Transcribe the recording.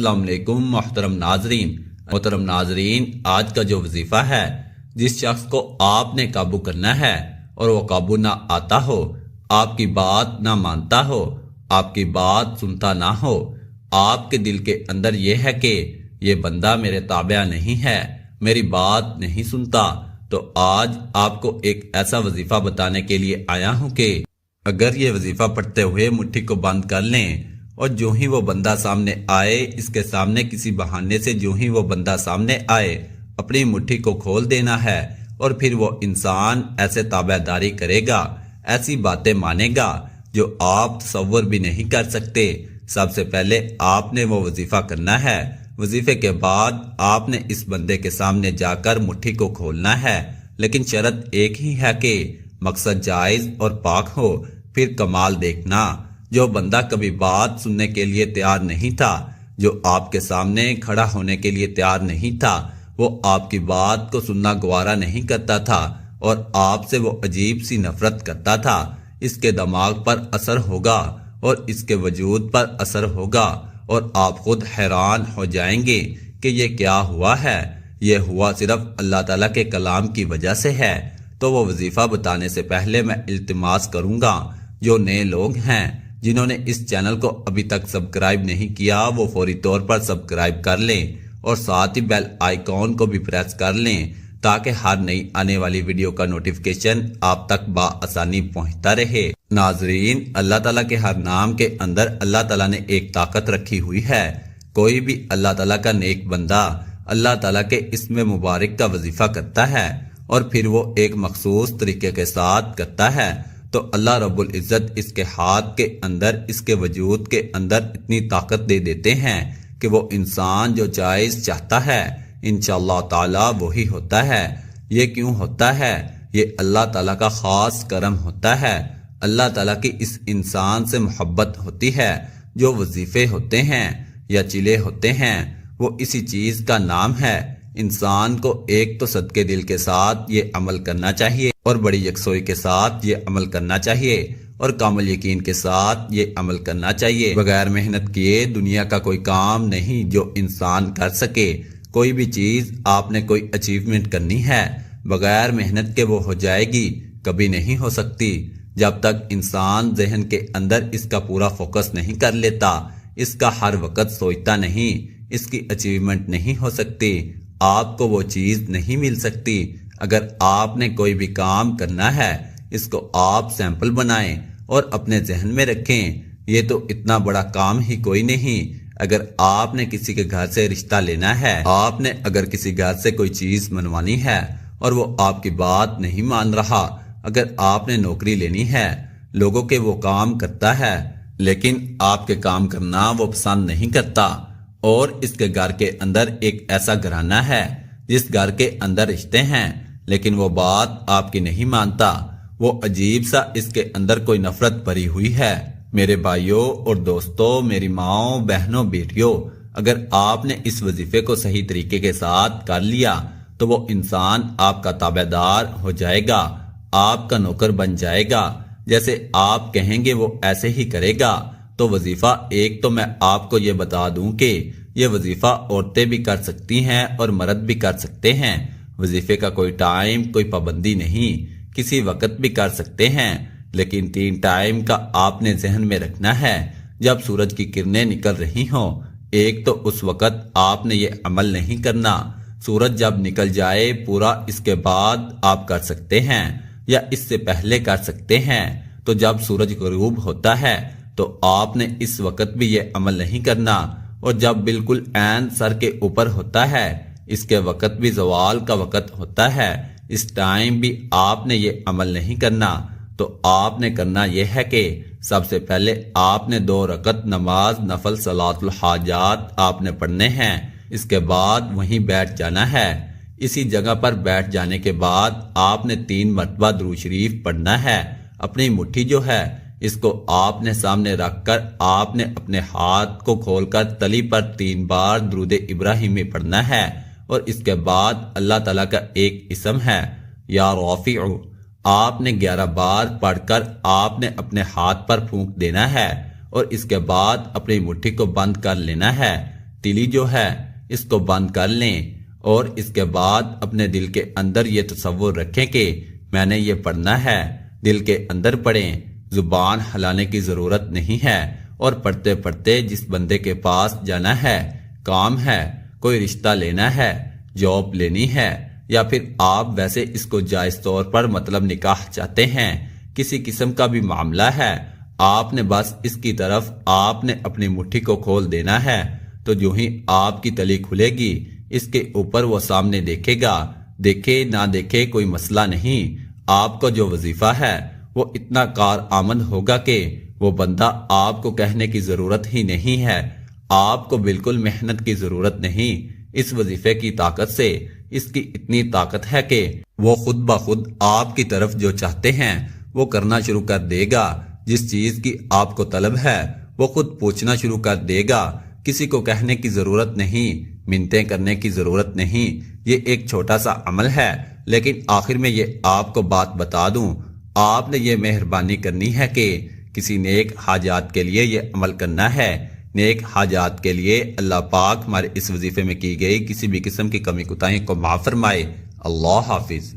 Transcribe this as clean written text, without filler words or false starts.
السلام علیکم محترم ناظرین، آج کا جو وظیفہ ہے، جس شخص کو آپ نے قابو کرنا ہے اور وہ قابو نہ آتا ہو، آپ کی بات نہ مانتا ہو، آپ کی بات سنتا نہ ہو، آپ کے دل کے اندر یہ ہے کہ یہ بندہ میرے تابع نہیں ہے، میری بات نہیں سنتا، تو آج آپ کو ایک ایسا وظیفہ بتانے کے لیے آیا ہوں کہ اگر یہ وظیفہ پڑھتے ہوئے مٹھی کو بند کر لیں اور جو ہی وہ بندہ سامنے آئے، اس کے سامنے کسی بہانے سے جو ہی وہ بندہ سامنے آئے، اپنی مٹھی کو کھول دینا ہے اور پھر وہ انسان ایسے تابع داری کرے گا، ایسی باتیں مانے گا جو آپ تصور بھی نہیں کر سکتے۔ سب سے پہلے آپ نے وہ وظیفہ کرنا ہے۔ وظیفے کے بعد آپ نے اس بندے کے سامنے جا کر مٹھی کو کھولنا ہے، لیکن شرط ایک ہی ہے کہ مقصد جائز اور پاک ہو۔ پھر کمال دیکھنا، جو بندہ کبھی بات سننے کے لیے تیار نہیں تھا، جو آپ کے سامنے کھڑا ہونے کے لیے تیار نہیں تھا، وہ آپ کی بات کو سننا گوارا نہیں کرتا تھا اور آپ سے وہ عجیب سی نفرت کرتا تھا، اس کے دماغ پر اثر ہوگا اور اس کے وجود پر اثر ہوگا اور آپ خود حیران ہو جائیں گے کہ یہ کیا ہوا ہے۔ یہ ہوا صرف اللہ تعالیٰ کے کلام کی وجہ سے ہے۔ تو وہ وظیفہ بتانے سے پہلے میں التماس کروں گا، جو نئے لوگ ہیں جنہوں نے اس چینل کو ابھی تک سبسکرائب نہیں کیا، وہ فوری طور پر سبسکرائب کر لیں اور ساتھ ہی بیل آئیکن کو بھی پریس کر لیں تاکہ ہر نئی آنے والی ویڈیو کا نوٹیفیکیشن آپ تک بآسانی پہنچتا رہے۔ ناظرین، اللہ تعالیٰ کے ہر نام کے اندر اللہ تعالیٰ نے ایک طاقت رکھی ہوئی ہے۔ کوئی بھی اللہ تعالیٰ کا نیک بندہ اللہ تعالیٰ کے اسم مبارک کا وظیفہ کرتا ہے اور پھر وہ ایک مخصوص طریقے کے ساتھ کرتا ہے، تو اللہ رب العزت اس کے ہاتھ کے اندر، اس کے وجود کے اندر اتنی طاقت دے دیتے ہیں کہ وہ انسان جو جائز چاہتا ہے انشاءاللہ تعالی وہی ہوتا ہے۔ یہ کیوں ہوتا ہے؟ یہ اللہ تعالیٰ کا خاص کرم ہوتا ہے۔ اللہ تعالیٰ کی اس انسان سے محبت ہوتی ہے۔ جو وظیفے ہوتے ہیں یا چلے ہوتے ہیں، وہ اسی چیز کا نام ہے۔ انسان کو ایک تو صدقے دل کے ساتھ یہ عمل کرنا چاہیے اور بڑی یکسوئی کے ساتھ یہ عمل کرنا چاہیے اور کامل یقین کے ساتھ یہ عمل کرنا چاہیے۔ بغیر محنت کیے دنیا کا کوئی کام نہیں جو انسان کر سکے۔ کوئی بھی چیز آپ نے کوئی اچیومنٹ کرنی ہے، بغیر محنت کے وہ ہو جائے گی، کبھی نہیں ہو سکتی۔ جب تک انسان ذہن کے اندر اس کا پورا فوکس نہیں کر لیتا، اس کا ہر وقت سوچتا نہیں، اس کی اچیومنٹ نہیں ہو سکتی، آپ کو وہ چیز نہیں مل سکتی۔ اگر آپ نے کوئی بھی کام کرنا ہے، اس کو آپ سیمپل بنائیں اور اپنے ذہن میں رکھیں۔ یہ تو اتنا بڑا کام ہی کوئی نہیں۔ اگر آپ نے کسی کے گھر سے رشتہ لینا ہے، آپ نے اگر کسی گھر سے کوئی چیز منوانی ہے اور وہ آپ کی بات نہیں مان رہا، اگر آپ نے نوکری لینی ہے، لوگوں کے وہ کام کرتا ہے لیکن آپ کے کام کرنا وہ پسند نہیں کرتا، اور اس کے گھر کے اندر ایک ایسا گھرانہ ہے جس گھر کے اندر رشتے ہیں لیکن وہ بات آپ کی نہیں مانتا، وہ عجیب سا اس کے اندر کوئی نفرت بھری ہوئی ہے۔ میرے بھائیوں اور دوستوں، میری ماؤں، بہنوں، بیٹیوں، اگر آپ نے اس وظیفے کو صحیح طریقے کے ساتھ کر لیا تو وہ انسان آپ کا تابع دار ہو جائے گا، آپ کا نوکر بن جائے گا، جیسے آپ کہیں گے وہ ایسے ہی کرے گا۔ تو وظیفہ ایک تو میں آپ کو یہ بتا دوں کہ یہ وظیفہ عورتیں بھی کر سکتی ہیں اور مرد بھی کر سکتے ہیں۔ وظیفے کا کوئی ٹائم، کوئی پابندی نہیں، کسی وقت بھی کر سکتے ہیں، لیکن 3 ٹائم کا آپ نے ذہن میں رکھنا ہے۔ جب سورج کی کرنیں نکل رہی ہوں، ایک تو اس وقت آپ نے یہ عمل نہیں کرنا۔ سورج جب نکل جائے پورا، اس کے بعد آپ کر سکتے ہیں یا اس سے پہلے کر سکتے ہیں۔ تو جب سورج غروب ہوتا ہے تو آپ نے اس وقت بھی یہ عمل نہیں کرنا، اور جب بالکل عین سر کے اوپر ہوتا ہے، اس کے وقت بھی زوال کا وقت ہوتا ہے، اس ٹائم بھی آپ نے یہ عمل نہیں کرنا۔ تو آپ نے کرنا یہ ہے کہ سب سے پہلے آپ نے 2 رکعت نماز نفل صلاۃ الحاجات آپ نے پڑھنے ہیں، اس کے بعد وہیں بیٹھ جانا ہے۔ اسی جگہ پر بیٹھ جانے کے بعد آپ نے 3 مرتبہ درود شریف پڑھنا ہے۔ اپنی مٹھی جو ہے اس کو آپ نے سامنے رکھ کر آپ نے اپنے ہاتھ کو کھول کر تلی پر 3 بار درود ابراہیمی پڑھنا ہے، اور اس کے بعد اللہ تعالیٰ کا ایک اسم ہے یا رافع، آپ نے 11 بار پڑھ کر آپ نے اپنے ہاتھ پر پھونک دینا ہے، اور اس کے بعد اپنی مٹھی کو بند کر لینا ہے۔ تیلی جو ہے اس کو بند کر لیں اور اس کے بعد اپنے دل کے اندر یہ تصور رکھیں کہ میں نے یہ پڑھنا ہے، دل کے اندر پڑھیں، زبان ہلانے کی ضرورت نہیں ہے، اور پڑھتے پڑھتے جس بندے کے پاس جانا ہے، کام ہے، کوئی رشتہ لینا ہے، جاب لینی ہے، یا پھر آپ ویسے اس کو جائز طور پر مطلب نکاح چاہتے ہیں، کسی قسم کا بھی معاملہ ہے، آپ نے بس اس کی طرف آپ نے اپنی مٹھی کو کھول دینا ہے، تو جو ہی آپ کی تلی کھلے گی اس کے اوپر وہ سامنے دیکھے گا، دیکھے نہ دیکھے کوئی مسئلہ نہیں، آپ کو جو وظیفہ ہے وہ اتنا کارآمد ہوگا کہ وہ بندہ آپ کو کہنے کی ضرورت ہی نہیں ہے، آپ کو بالکل محنت کی ضرورت نہیں، اس وظیفے کی طاقت سے اس کی اتنی طاقت ہے کہ وہ خود بخود آپ کی طرف جو چاہتے ہیں وہ کرنا شروع کر دے گا، جس چیز کی آپ کو طلب ہے وہ خود پوچھنا شروع کر دے گا، کسی کو کہنے کی ضرورت نہیں، منتیں کرنے کی ضرورت نہیں، یہ ایک چھوٹا سا عمل ہے، لیکن آخر میں یہ آپ کو بات بتا دوں، آپ نے یہ مہربانی کرنی ہے کہ کسی نیک حاجات کے لیے یہ عمل کرنا ہے، نیک حاجات کے لیے اللہ پاک ہمارے اس وظیفے میں کی گئی کسی بھی قسم کی کمی کوتاہی کو معاف فرمائے۔ اللہ حافظ۔